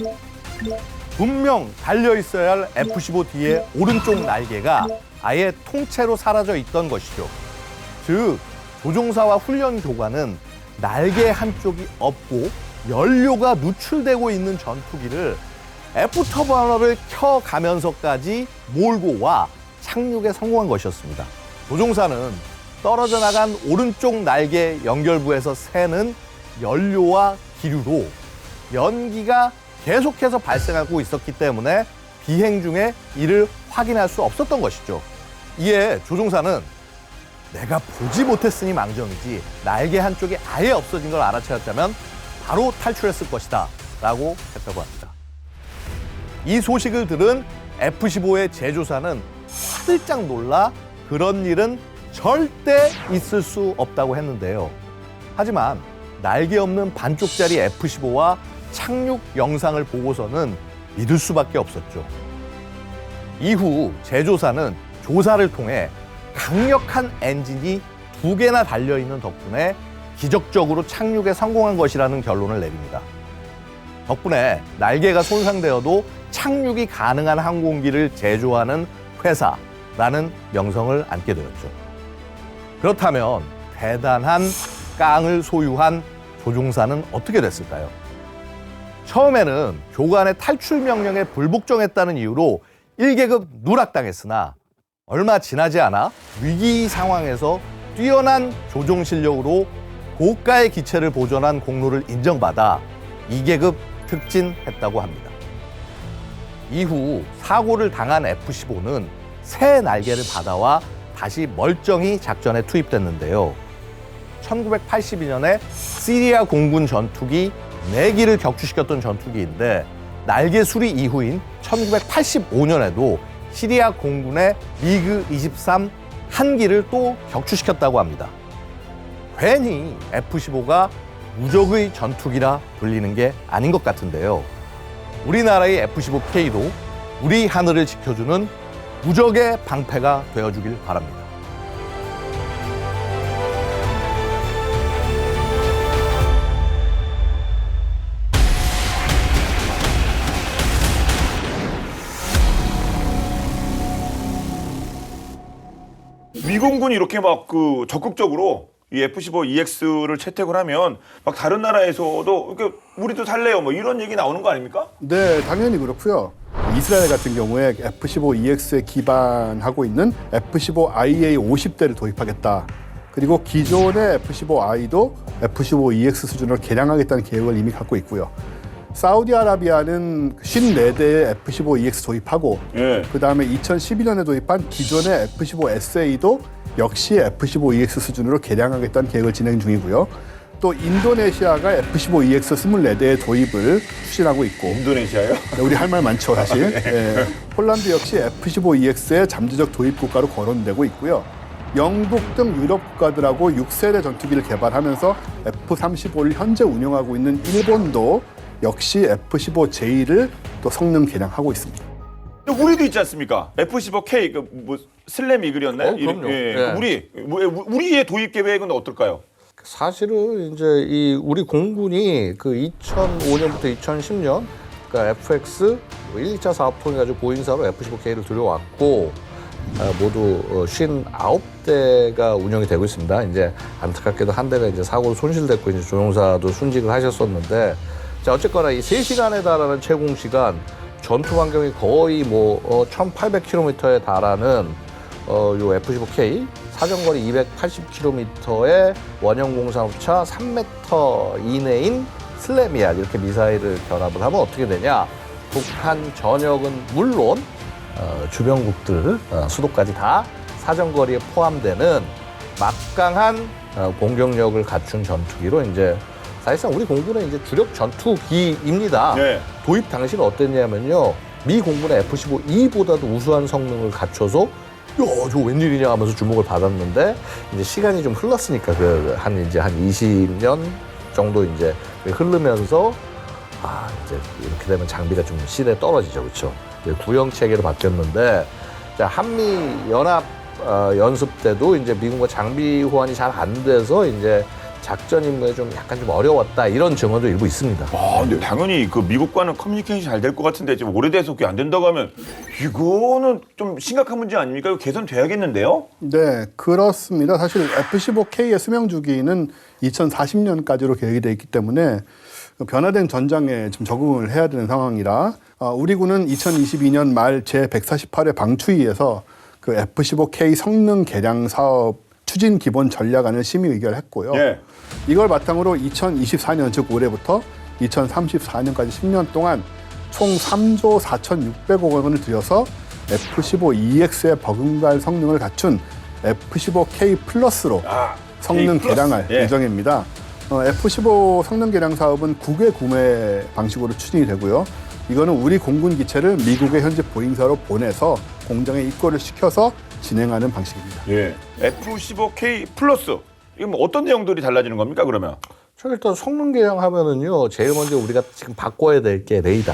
분명 달려있어야 할 F-15D의 오른쪽 날개가 아예 통째로 사라져 있던 것이죠. 즉, 조종사와 훈련 교관은 날개 한쪽이 없고 연료가 누출되고 있는 전투기를 F터버너를 켜가면서까지 몰고 와 착륙에 성공한 것이었습니다. 조종사는 떨어져 나간 오른쪽 날개 연결부에서 새는 연료와 기류로 연기가 계속해서 발생하고 있었기 때문에 비행 중에 이를 확인할 수 없었던 것이죠. 이에 조종사는 내가 보지 못했으니 망정이지 날개 한쪽이 아예 없어진 걸 알아채었다면 바로 탈출했을 것이다 라고 했다고 합니다. 이 소식을 들은 F-15의 제조사는 화들짝 놀라 그런 일은 절대 있을 수 없다고 했는데요. 하지만 날개 없는 반쪽짜리 F-15와 착륙 영상을 보고서는 믿을 수밖에 없었죠. 이후 제조사는 조사를 통해 강력한 엔진이 2개나 달려있는 덕분에 기적적으로 착륙에 성공한 것이라는 결론을 내립니다. 덕분에 날개가 손상되어도 착륙이 가능한 항공기를 제조하는 회사라는 명성을 안게 되었죠. 그렇다면 대단한 깡을 소유한 조종사는 어떻게 됐을까요? 처음에는 교관의 탈출 명령에 불복종했다는 이유로 1계급 누락당했으나 얼마 지나지 않아 위기 상황에서 뛰어난 조종 실력으로 고가의 기체를 보존한 공로를 인정받아 2계급 특진했다고 합니다. 이후 사고를 당한 F-15는 새 날개를 받아와 다시 멀쩡히 작전에 투입됐는데요. 1982년에 시리아 공군 전투기 4기를 격추시켰던 전투기인데 날개 수리 이후인 1985년에도 시리아 공군의 미그 23 1기를 또 격추시켰다고 합니다. 괜히 F-15가 무적의 전투기라 불리는 게 아닌 것 같은데요. 우리나라의 F-15K도 우리 하늘을 지켜주는 무적의 방패가 되어주길 바랍니다. 미공군이 이렇게 막 그 적극적으로 이 F-15EX를 채택을 하면 막 다른 나라에서도 이렇게 우리도 살래요 뭐 이런 얘기 나오는 거 아닙니까? 네, 당연히 그렇고요. 이스라엘 같은 경우에 F-15EX에 기반하고 있는 F-15IA 50대를 도입하겠다. 그리고 기존의 F-15I도 F-15EX 수준으로 개량하겠다는 계획을 이미 갖고 있고요. 사우디아라비아는 54대의 F-15EX 도입하고 예. 그다음에 2012년에 도입한 기존의 F-15SA도 역시 F-15EX 수준으로 개량하겠다는 계획을 진행 중이고요. 또 인도네시아가 F-15EX 24대의 도입을 추진하고 있고 인도네시아요? 네, 우리 할 말 많죠 사실. 예. 폴란드 역시 F-15EX의 잠재적 도입 국가로 거론되고 있고요. 영국 등 유럽 국가들하고 6세대 전투기를 개발하면서 F-35를 현재 운영하고 있는 일본도 역시 F-15J를 또 성능 개량하고 있습니다. 우리도 있지 않습니까? F-15K 그 뭐 슬램 이글이었나요? 그럼요. 예. 네. 우리의 도입 계획은 어떨까요? 사실은 이제 이 우리 공군이 그 2005년부터 2010년 그러니까 FX 1, 2차 사업 통해 가지고 보잉사로 F-15K를 들여왔고 모두 59대가 운영이 되고 있습니다. 이제 안타깝게도 한 대가 이제 사고로 손실됐고 이제 조종사도 순직을 하셨었는데 자 어쨌거나 이 3시간에 달하는 채공 시간 전투 반경이 거의 뭐 1,800km에 달하는 요 F-15K 사정거리 280km의 원형 공사업차 3m 이내인 슬래미아 이렇게 미사일을 결합을 하면 어떻게 되냐? 북한 전역은 물론 주변국들 수도까지 다 사정거리에 포함되는 막강한 공격력을 갖춘 전투기로 이제 사실상 우리 공군의 이제 주력 전투기입니다. 네. 도입 당시는 어땠냐면요. 미 공군의 F-15E보다도 우수한 성능을 갖춰서 저 웬일이냐 하면서 주목을 받았는데 이제 시간이 좀 흘렀으니까 이제 한 20년 정도 이제 흐르면서 이제 이렇게 되면 장비가 좀 실에 떨어지죠, 그렇죠? 구형 체계로 바뀌었는데 한미 연합 연습 때도 이제 미국과 장비 호환이 잘 안 돼서 이제 작전 임무에 좀 약간 좀 어려웠다 이런 증언도 일부 있습니다. 근데 당연히 그 미국과는 커뮤니케이션이 잘 될 것 같은데 지금 오래돼서 그게 안 된다고 하면 이거는 좀 심각한 문제 아닙니까? 이거 개선돼야겠는데요? 네, 그렇습니다. 사실 F-15K의 수명 주기는 2040년까지로 계획이 돼 있기 때문에 변화된 전장에 좀 적응을 해야 되는 상황이라 우리 군은 2022년 말 제148회 방추위에서 그 F-15K 성능 개량 사업 추진 기본 전략안을 심의 의결했고요. 예. 이걸 바탕으로 2024년 즉 올해부터 2034년까지 10년 동안 총 3조 4,600억 원을 들여서 F-15EX의 버금갈 성능을 갖춘 F-15K 플러스로 성능 K 플러스. 개량할 예. 예정입니다. F-15 성능 개량 사업은 국외 구매 방식으로 추진이 되고요. 이거는 우리 공군 기체를 미국의 현재 보잉사로 보내서 공장에 입고를 시켜서 진행하는 방식입니다. 예. F-15K 플러스 이건 뭐 어떤 내용들이 달라지는 겁니까 그러면? 일단 성능 개량하면은요, 제일 먼저 우리가 지금 바꿔야 될 게 레이더.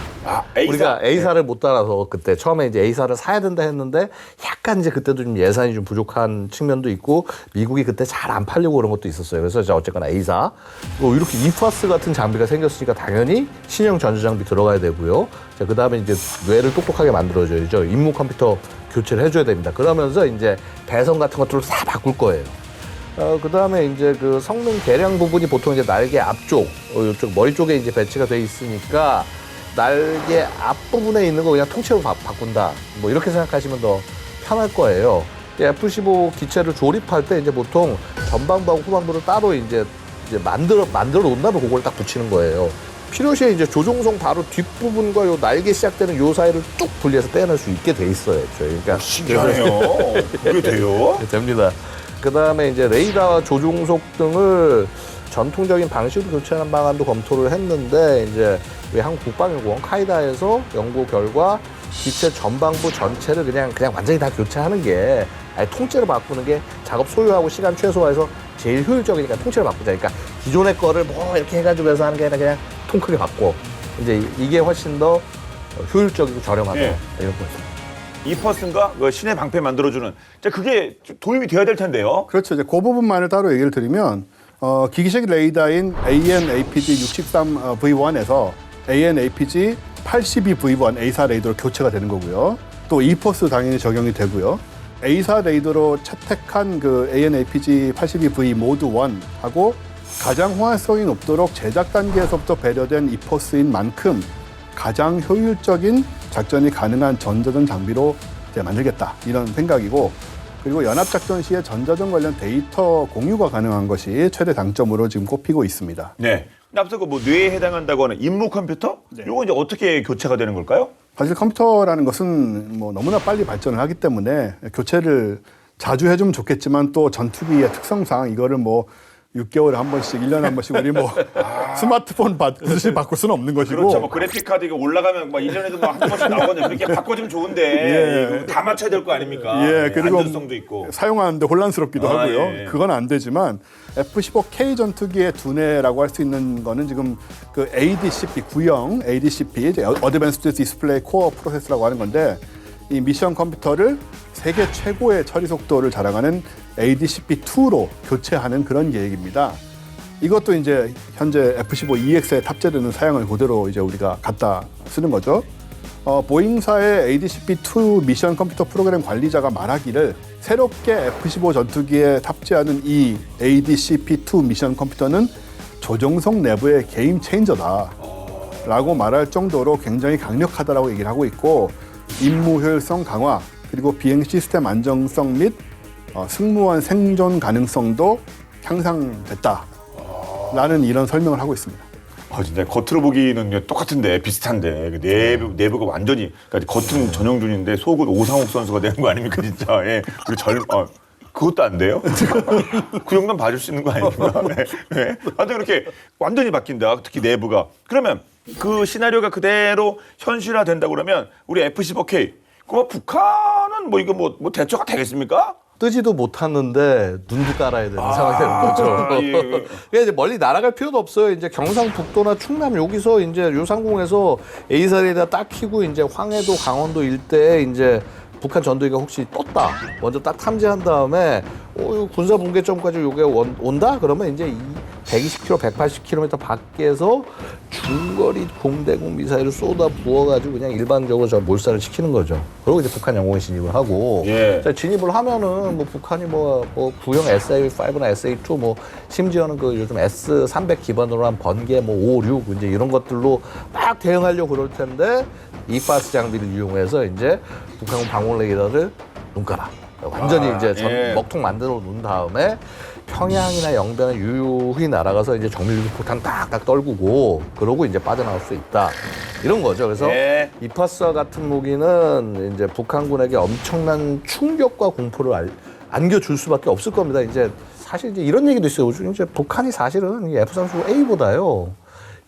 A사. 우리가 A사를 못 따라서 그때 처음에 이제 A사를 사야 된다 했는데 약간 이제 그때도 좀 예산이 좀 부족한 측면도 있고 미국이 그때 잘 안 팔려고 그런 것도 있었어요. 그래서 이제 어쨌거나 A사. 이렇게 이파스 같은 장비가 생겼으니까 당연히 신형 전자장비 들어가야 되고요. 자, 그 다음에 이제 뇌를 똑똑하게 만들어줘야죠. 임무 컴퓨터 교체를 해줘야 됩니다. 그러면서 이제 배선 같은 것들을 다 바꿀 거예요. 그 다음에 이제 그 성능 개량 부분이 보통 이제 날개 앞쪽, 이쪽 머리 쪽에 이제 배치가 돼 있으니까 날개 앞부분에 있는 거 그냥 통째로 바꾼다. 뭐 이렇게 생각하시면 더 편할 거예요. F-15 기체를 조립할 때 이제 보통 전방부하고 후방부를 따로 이제 만들어 놓은 다음에 그걸 딱 붙이는 거예요. 필요시에 이제 조종성 바로 뒷부분과 요 날개 시작되는 요 사이를 뚝 분리해서 떼어낼 수 있게 돼 있어요. 그러니까 신기하네요. 그게 돼요? 됩니다. 그 다음에 이제 레이더와 조종속 등을 전통적인 방식으로 교체하는 방안도 검토를 했는데 이제 우리 한국 국방연구원 카이다에서 연구 결과 기체 전방부 전체를 그냥 완전히 다 교체하는 게 아예 통째로 바꾸는 게 작업 소요하고 시간 최소화해서 제일 효율적이니까 통째로 바꾸자. 그러니까 기존의 거를 뭐 이렇게 해가지고 해서 하는 게 아니라 그냥 통 크게 바꿔. 이제 이게 훨씬 더 효율적이고 저렴하다. 예. 이런 거죠. 이퍼슨과 그 신의 방패 만들어주는 그게 도입이 돼야 될 텐데요. 그렇죠. 이제 그 부분만을 따로 얘기를 드리면 기기식 레이더인 AN/APG-63V1에서 AN/APG-82V1 A사 레이더로 교체가 되는 거고요. 또 이퍼스 당연히 적용이 되고요. A사 레이더로 채택한 그 AN/APG-82V 모드 1하고 가장 호환성이 높도록 제작 단계에서부터 배려된 이퍼스인 만큼 가장 효율적인 작전이 가능한 전자전 장비로 이제 만들겠다 이런 생각이고, 그리고 연합작전 시에 전자전 관련 데이터 공유가 가능한 것이 최대 장점으로 지금 꼽히고 있습니다. 네. 근데 앞서 그 뭐 뇌에 해당한다고 하는 임무 컴퓨터? 요거 이제 어떻게 교체가 되는 걸까요? 사실 컴퓨터라는 것은 뭐 너무나 빨리 발전을 하기 때문에 교체를 자주 해주면 좋겠지만 또 전투기의 특성상 이거를 뭐 6개월에 한 번씩, 1년에 한 번씩 우리 뭐 스마트폰 받듯이 바꿀 수는 없는 것이고. 그렇죠. 뭐 그래픽 카드 이거 올라가면 막 1년에도 뭐 한두 번씩 나오거든요. 그렇게 바꿔주면 좋은데 다 맞춰야 될 거 아닙니까? 예, 그리고 안전성도 있고. 사용하는데 혼란스럽기도 하고요. 예. 그건 안 되지만 F-15K 전투기의 두뇌라고 할 수 있는 거는 지금 그 ADCP 구형 ADCP 어드밴스드 디스플레이 코어 프로세스라고 하는 건데, 이 미션 컴퓨터를 세계 최고의 처리 속도를 자랑하는 ADCP-2로 교체하는 그런 계획입니다. 이것도 이제 현재 F-15EX에 탑재되는 사양을 그대로 이제 우리가 갖다 쓰는 거죠. 보잉사의 ADCP-2 미션 컴퓨터 프로그램 관리자가 말하기를 새롭게 F-15 전투기에 탑재하는 이 ADCP-2 미션 컴퓨터는 조종석 내부의 게임 체인저다. 라고 말할 정도로 굉장히 강력하다라고 얘기를 하고 있고 임무 효율성 강화 그리고 비행 시스템 안정성 및 승무원 생존 가능성도 향상됐다라는 이런 설명을 하고 있습니다. 진짜 겉으로 보기는 똑같은데 비슷한데 내부가 완전히 그러니까 겉은 전용준인데 속은 오상욱 선수가 되는 거 아닙니까 진짜. 예. 그리고 그것도 안 돼요? 그 정도는 봐줄 수 있는 거 아닙니까? 네. 네. 완전 그렇게 완전히 바뀐다. 특히 내부가. 그러면 그 시나리오가 그대로 현실화된다 그러면 우리 F-15K 그 북한은 뭐 이거 뭐 대처가 되겠습니까? 뜨지도 못하는데 눈도 깔아야 되는 상황이 되는 거죠. 예. 그러니까 이제 멀리 날아갈 필요도 없어요. 이제 경상북도나 충남 여기서 이제 요상공에서 A사리에다 딱 키고 이제 황해도 강원도 일대에 이제 북한 전투기가 혹시 떴다. 먼저 딱 탐지한 다음에 군사 분계점까지 요게 온다? 그러면 이제 120km, 180km 밖에서 중거리 공대공 미사일을 쏟아 부어가지고 그냥 일반적으로 저 몰살을 시키는 거죠. 그리고 이제 북한 영공에 진입을 하고 예. 자, 진입을 하면은 뭐 북한이 뭐 구형 SA5나 SA2 뭐 심지어는 그 요즘 S300 기반으로 한 번개 뭐 5, 6 이제 이런 것들로 막 대응하려고 그럴 텐데 이파스 장비를 이용해서 이제 북한군 방공 레이더를 눈 깔아. 완전히 이제 예. 먹통 만들어 놓은 다음에 평양이나 영변에 유유히 날아가서 이제 정밀 폭탄 딱딱 떨구고 그러고 이제 빠져나올 수 있다. 이런 거죠. 그래서 예. 이파스와 같은 무기는 이제 북한군에게 엄청난 충격과 공포를 안겨줄 수밖에 없을 겁니다. 이제 사실 이제 이런 얘기도 있어요. 이제 북한이 사실은 이 F-35A보다요.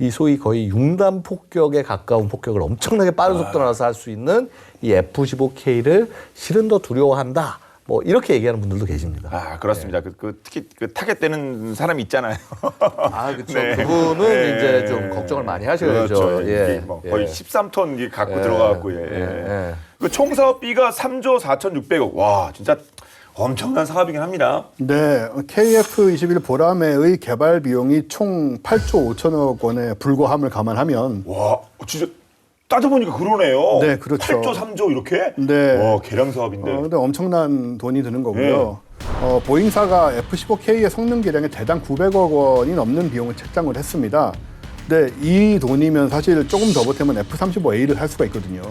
이 소위 거의 융단 폭격에 가까운 폭격을 엄청나게 빠른 속도로 나서 할 수 있는 이 F-15K를 실은 더 두려워한다. 뭐 이렇게 얘기하는 분들도 계십니다. 그렇습니다. 특히 타겟되는 사람이 있잖아요. 그렇죠. 네. 그분은 네. 이제 좀 걱정을 많이 하셔야죠. 그렇죠. 예. 이게 뭐 거의 13톤 이게 갖고 들어가고 예. 그 총 사업비가 3조 4,600억. 와, 진짜 엄청난 사업이긴 합니다. 네, KF-21 보라매의 개발 비용이 총 8조 5천억 원에 불과함을 감안하면 와, 진짜 따져보니까 그러네요. 네, 그렇죠. 8조, 3조 이렇게? 네. 와, 개량 사업인데. 근데 엄청난 돈이 드는 거고요. 보잉사가 F-15K의 성능 개량에 대당 900억 원이 넘는 비용을 책정을 했습니다. 근데 이 돈이면 사실 조금 더 보태면 F-35A를 할 수가 있거든요.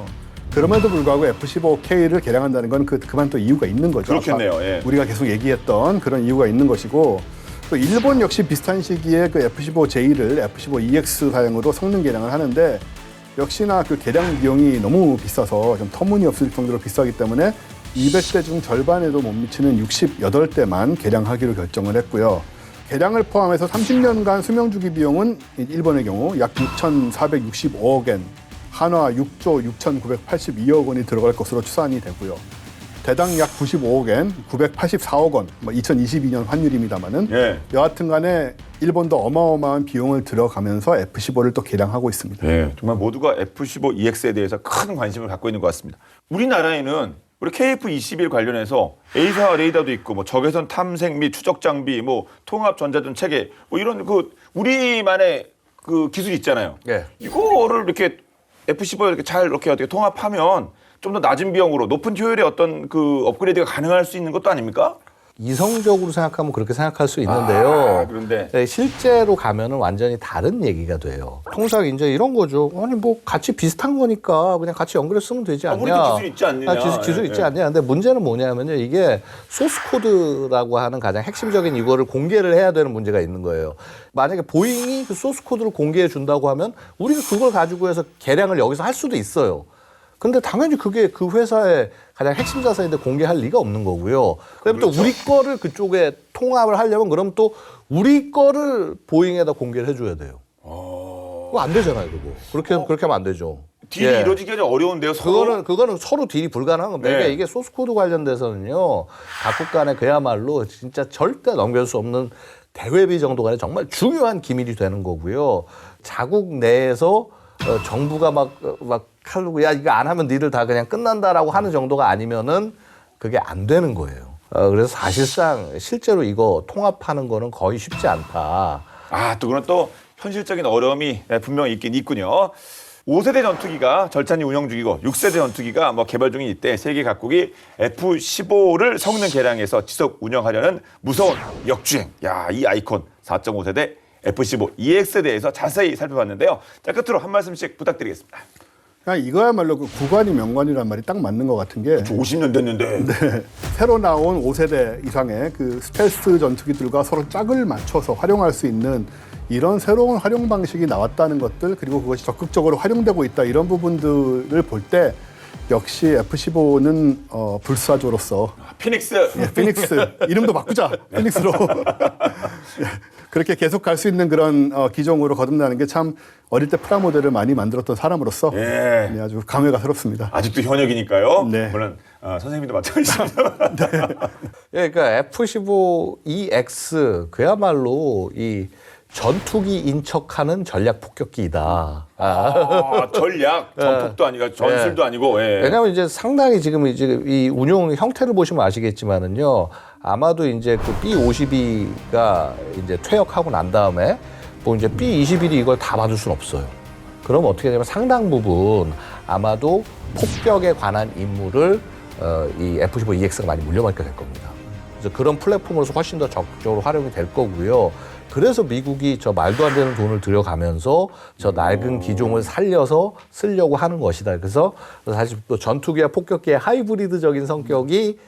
그럼에도 불구하고 F-15K를 개량한다는 건 그만 또 이유가 있는 거죠. 그렇겠네요. 예. 우리가 계속 얘기했던 그런 이유가 있는 것이고 또 일본 역시 비슷한 시기에 그 F-15J를 F-15EX 사용으로 성능 개량을 하는데 역시나 그 개량 비용이 너무 비싸서 좀 터무니없을 정도로 비싸기 때문에 200대 중 절반에도 못 미치는 68대만 개량하기로 결정을 했고요. 개량을 포함해서 30년간 수명주기 비용은 일본의 경우 약 6,465억엔, 한화 6조 6,982억 원이 들어갈 것으로 추산이 되고요. 대당 약 95억엔, 984억 원, 2022년 환율입니다만은 여하튼 간에 일본도 어마어마한 비용을 들어가면서 F-15를 또 개량하고 있습니다. 네, 정말 모두가 F-15EX에 대해서 큰 관심을 갖고 있는 것 같습니다. 우리나라에는 우리 KF-21 관련해서 A사 레이더도 있고 뭐 적외선 탐색 및 추적 장비, 뭐 통합 전자전 체계, 뭐 이런 그 우리만의 그 기술이 있잖아요. 예. 이거를 이렇게 F-15에 이렇게 잘 이렇게 어떻게 통합하면 좀 더 낮은 비용으로 높은 효율의 어떤 그 업그레이드가 가능할 수 있는 것도 아닙니까? 이성적으로 생각하면 그렇게 생각할 수 있는데요. 그런데 네, 실제로 가면은 완전히 다른 얘기가 돼요. 통상 이제 이런 거죠. 아니 뭐 같이 비슷한 거니까 그냥 같이 연결해 쓰면 되지 않냐. 우리도 기술 있지 않느냐. 기술 있지 않냐. 근데 문제는 뭐냐면요. 이게 소스 코드라고 하는 가장 핵심적인 이거를 공개를 해야 되는 문제가 있는 거예요. 만약에 보잉이 그 소스 코드를 공개해 준다고 하면 우리가 그걸 가지고 해서 개량을 여기서 할 수도 있어요. 근데 당연히 그게 그 회사의 가장 핵심 자산인데 공개할 리가 없는 거고요. 그럼 또 우리 거를 그쪽에 통합을 하려면 그럼 또 우리 거를 보잉에다 공개를 해줘야 돼요. 그거 안 되잖아요, 그거. 그렇게 하면 안 되죠. 딜이 이루어지기가 좀 어려운데요. 서로? 그거는 서로 딜이 불가능한 겁니다. 네. 그러니까 이게 소스 코드 관련돼서는요, 각국 간에 그야말로 진짜 절대 넘길 수 없는 대회비 정도 간에 정말 중요한 기밀이 되는 거고요. 자국 내에서 정부가 막 칼로 야 이거 안 하면 니들 다 그냥 끝난다라고 하는 정도가 아니면은 그게 안 되는 거예요. 그래서 사실상 실제로 이거 통합하는 거는 거의 쉽지 않다. 또 그런 또 현실적인 어려움이 분명히 있긴 있군요. 5세대 전투기가 절찬리 운영 중이고 6세대 전투기가 뭐 개발 중인 이때 세계 각국이 F-15를 성능 개량해서 지속 운영하려는 무서운 역주행. 야, 이 아이콘 4.5세대 F-15 EX에 대해서 자세히 살펴봤는데요. 자, 끝으로 한 말씀씩 부탁드리겠습니다. 그냥 이거야말로 그 구관이 명관이란 말이 딱 맞는 것 같은 게 50년 됐는데. 새로 나온 5세대 이상의 그 스텔스 전투기들과 서로 짝을 맞춰서 활용할 수 있는 이런 새로운 활용 방식이 나왔다는 것들, 그리고 그것이 적극적으로 활용되고 있다, 이런 부분들을 볼 때 역시 F-15는 불사조로서 피닉스. 피닉스 이름도 바꾸자, 피닉스로 그렇게 계속 갈 수 있는 그런 기종으로 거듭나는 게 참 어릴 때 프라모델을 많이 만들었던 사람으로서 예. 네, 아주 감회가 새롭습니다. 아직도 현역이니까요. 네. 물론 선생님도 마찬가지입니다. 예, 그러니까 F-15EX 그야말로 이 전투기 인척하는 전략 폭격기이다. 전략, 전폭도 아니고 전술도 아니고. 예. 왜냐하면 이제 상당히 지금 이제 이 운용 형태를 보시면 아시겠지만은요, 아마도 이제 그 B-52가 이제 퇴역하고 난 다음에 뭐 이제 B-21이 이걸 다 받을 수는 없어요. 그럼 어떻게 되냐면 상당 부분 아마도 폭격에 관한 임무를 이 F-15EX가 많이 물려받게 될 겁니다. 그래서 그런 플랫폼으로서 훨씬 더 적극적으로 활용이 될 거고요. 그래서 미국이 저 말도 안 되는 돈을 들여가면서 저 낡은 기종을 살려서 쓰려고 하는 것이다. 그래서 사실 또 전투기와 폭격기의 하이브리드적인 성격이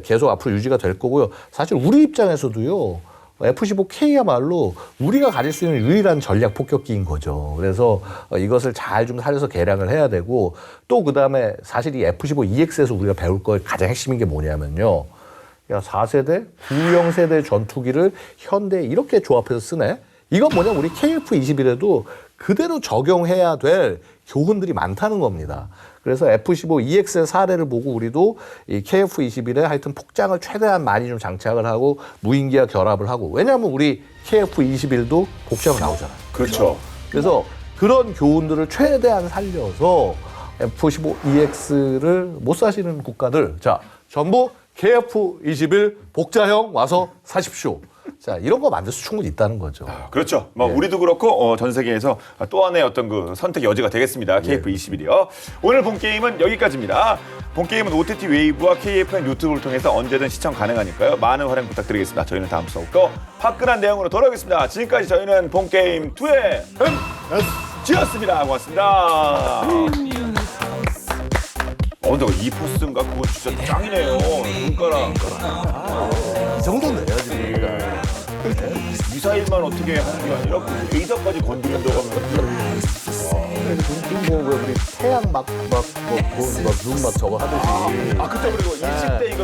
계속 앞으로 유지가 될 거고요. 사실 우리 입장에서도요, F-15K야말로 우리가 가질 수 있는 유일한 전략 폭격기인 거죠. 그래서 이것을 잘 좀 살려서 개량을 해야 되고, 또 그다음에 사실 이 F-15EX에서 우리가 배울 거 가장 핵심인 게 뭐냐면요. 야, 4세대, 구형 세대 전투기를 현대에 이렇게 조합해서 쓰네? 이건 뭐냐, 우리 KF-21에도 그대로 적용해야 될 교훈들이 많다는 겁니다. 그래서 F-15EX의 사례를 보고 우리도 이 KF-21에 하여튼 폭장을 최대한 많이 좀 장착을 하고 무인기와 결합을 하고, 왜냐하면 우리 KF-21도 복장을 나오잖아요. 그렇죠. 그래서 그런 교훈들을 최대한 살려서 F-15EX를 못 사시는 국가들, 자, 전부 KF-21 복자형 와서 사십시오. 자, 이런 거 만들 수 충분히 있다는 거죠. 그렇죠. 뭐 우리도 그렇고 전 세계에서 또 하나의 어떤 그 선택 여지가 되겠습니다. KF-21이요. 오늘 본 게임은 여기까지입니다. 본 게임은 OTT 웨이브와 KFN 유튜브를 통해서 언제든 시청 가능하니까요. 많은 활용 부탁드리겠습니다. 저희는 다음 수업도 화끈한 내용으로 돌아오겠습니다. 지금까지 저희는 본 게임 2의 지였습니다. 고맙습니다. 근데 이 포스인가? 그거 진짜 짱이네요. 눈가락. 이 정도는 내야지. 그러니까. 미사일만 어떻게 하는 게 아니라 그 레이더까지 건드린다고 하면. 뭐 우리 태양 눈 막 저거 하듯이. 그때 그리고 20대 이거